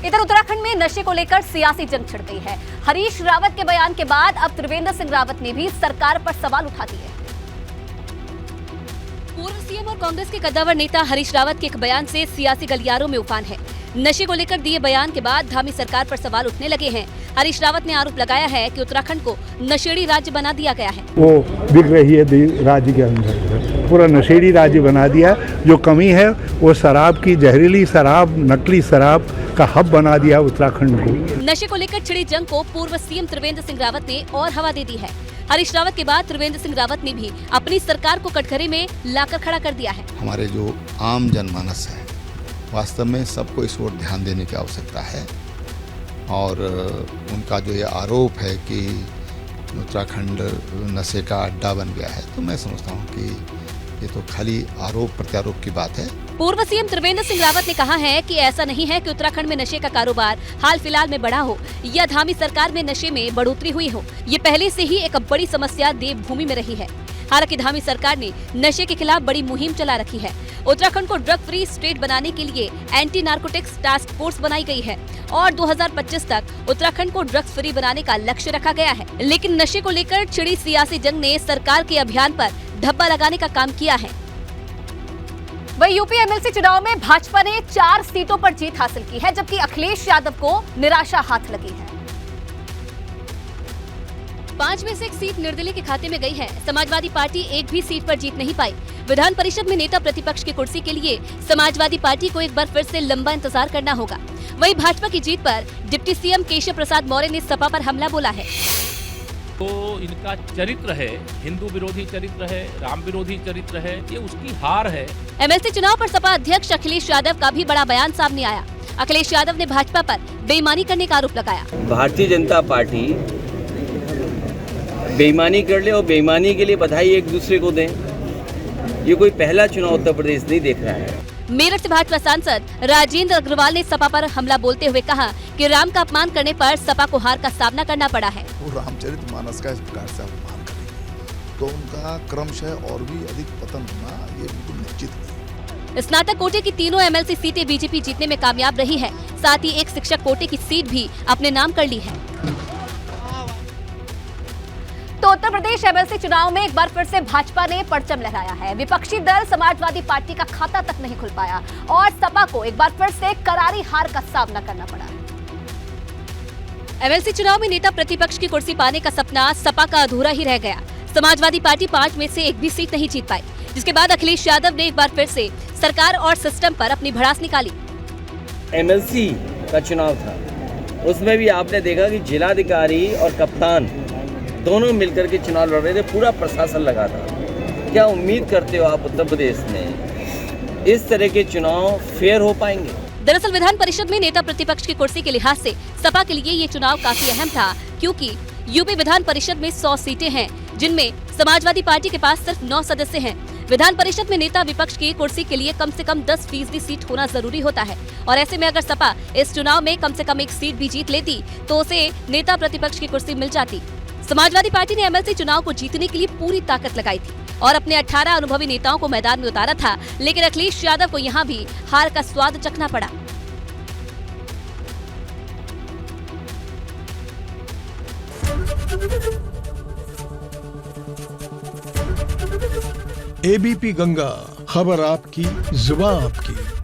इधर उत्तराखंड में नशे को लेकर सियासी जंग छिड़ गई है। हरीश रावत के बयान के बाद अब त्रिवेंद्र सिंह रावत ने भी सरकार पर सवाल उठा दिए। पूर्व सीएम और कांग्रेस के कद्दावर नेता हरीश रावत के एक बयान से सियासी गलियारों में उफान है। नशे को लेकर दिए बयान के बाद धामी सरकार पर सवाल उठने लगे हैं। हरीश रावत ने आरोप लगाया है कि उत्तराखंड को नशेड़ी राज्य बना दिया गया है। वो बिक रही है राज्य के अंदर, पूरा नशेड़ी राज्य बना दिया। जो कमी है वो शराब की, जहरीली शराब, नकली शराब का हब बना दिया उत्तराखंड को। नशे को लेकर छिड़ी जंग को पूर्व सीएम त्रिवेंद्र सिंह रावत ने और हवा दे दी है। हरीश रावत के बाद त्रिवेंद्र सिंह रावत ने भी अपनी सरकार को कटघरे में लाकर खड़ा कर दिया है। हमारे जो आम जनमानस है, वास्तव में सबको इस ओर ध्यान देने की आवश्यकता है। और उनका जो ये आरोप है कि उत्तराखंड नशे का अड्डा बन गया है, तो मैं समझता हूँ कि ये तो खाली आरोप प्रत्यारोप की बात है। पूर्व सीएम त्रिवेंद्र सिंह रावत ने कहा है कि ऐसा नहीं है कि उत्तराखंड में नशे का कारोबार हाल फिलहाल में बढ़ा हो या धामी सरकार में नशे में बढ़ोतरी हुई हो। ये पहले से ही एक बड़ी समस्या देवभूमि में रही है। हालांकि धामी सरकार ने नशे के खिलाफ बड़ी मुहिम चला रखी है। उत्तराखंड को ड्रग फ्री स्टेट बनाने के लिए एंटी नार्कोटिक्स टास्क फोर्स बनाई गई है और 2025 तक उत्तराखंड को ड्रग्स फ्री बनाने का लक्ष्य रखा गया है। लेकिन नशे को लेकर छिड़ी सियासी जंग ने सरकार के अभियान पर धब्बा लगाने का काम किया है। वही यूपी एमएलसी चुनाव में भाजपा ने 4 सीटों पर जीत हासिल की है, जबकि अखिलेश यादव को निराशा हाथ लगी है। 5 में से 1 सीट निर्दलीय के खाते में गई है। समाजवादी पार्टी एक भी सीट पर जीत नहीं पाई। विधान परिषद में नेता प्रतिपक्ष की कुर्सी के लिए समाजवादी पार्टी को एक बार फिर से लंबा इंतजार करना होगा। वहीं भाजपा की जीत पर डिप्टी सीएम केशव प्रसाद मौर्य ने सपा पर हमला बोला है। तो इनका चरित्र है, हिंदू विरोधी चरित्र है, राम विरोधी चरित्र है, ये उसकी हार है। एमएलसी चुनाव पर सपा अध्यक्ष अखिलेश यादव का भी बड़ा बयान सामने आया। अखिलेश यादव ने भाजपा पर बेईमानी करने का आरोप लगाया। भारतीय जनता पार्टी बेईमानी कर ले और बेईमानी के लिए बधाई एक दूसरे को दें, ये कोई पहला चुनाव उत्तर प्रदेश नहीं देख रहा है। मेरठ से भाजपा सांसद राजेंद्र अग्रवाल ने सपा पर हमला बोलते हुए कहा कि राम का अपमान करने पर सपा को हार का सामना करना पड़ा है। वो रामचरितमानस का इस प्रकार से अपमान करेंगे तो उनका क्रमशः और भी अधिक पतन होना ये बिल्कुल निश्चित है। स्नातक कोटे की तीनों एमएलसी सीटें बीजेपी जीतने में कामयाब रही है। साथ ही एक शिक्षक कोटे की सीट भी अपने नाम कर ली है। तो उत्तर प्रदेश एमएलसी चुनाव में एक बार फिर से भाजपा ने परचम लहराया है। विपक्षी दल समाजवादी पार्टी का खाता तक नहीं खुल पाया और सपा को एक बार फिर से करारी हार का सामना करना पड़ा। एमएलसी चुनाव में नेता प्रतिपक्ष की कुर्सी पाने का सपना सपा का अधूरा ही रह गया। समाजवादी पार्टी 5 में से एक भी सीट नहीं जीत पाई, जिसके बाद अखिलेश यादव ने एक बार फिर से सरकार और सिस्टम पर अपनी भड़ास निकाली। एमएलसी का चुनाव था, उसमें भी आपने देखा कि जिलाधिकारी और कप्तान दोनों मिलकर के चुनाव लड़ रहे थे, पूरा प्रशासन लगा था। क्या उम्मीद करते हो आप उत्तर प्रदेश में इस तरह के चुनाव फेयर हो पाएंगे? दरअसल विधान परिषद में नेता प्रतिपक्ष की कुर्सी के लिहाज से सपा के लिए ये चुनाव काफी अहम था, क्योंकि यूपी विधान परिषद में 100 सीटें हैं, जिनमें समाजवादी पार्टी के पास सिर्फ 9 सदस्य हैं। विधान परिषद में नेता विपक्ष की कुर्सी के लिए कम से कम 10% सीट होना जरूरी होता है और ऐसे में अगर सपा इस चुनाव में कम से कम 1 सीट भी जीत लेती तो उसे नेता प्रतिपक्ष की कुर्सी मिल जाती। समाजवादी पार्टी ने एमएलसी चुनाव को जीतने के लिए पूरी ताकत लगाई थी और अपने 18 अनुभवी नेताओं को मैदान में उतारा था, लेकिन अखिलेश यादव को यहां भी हार का स्वाद चखना पड़ा। एबीपी गंगा, खबर आपकी, जुबान आपकी।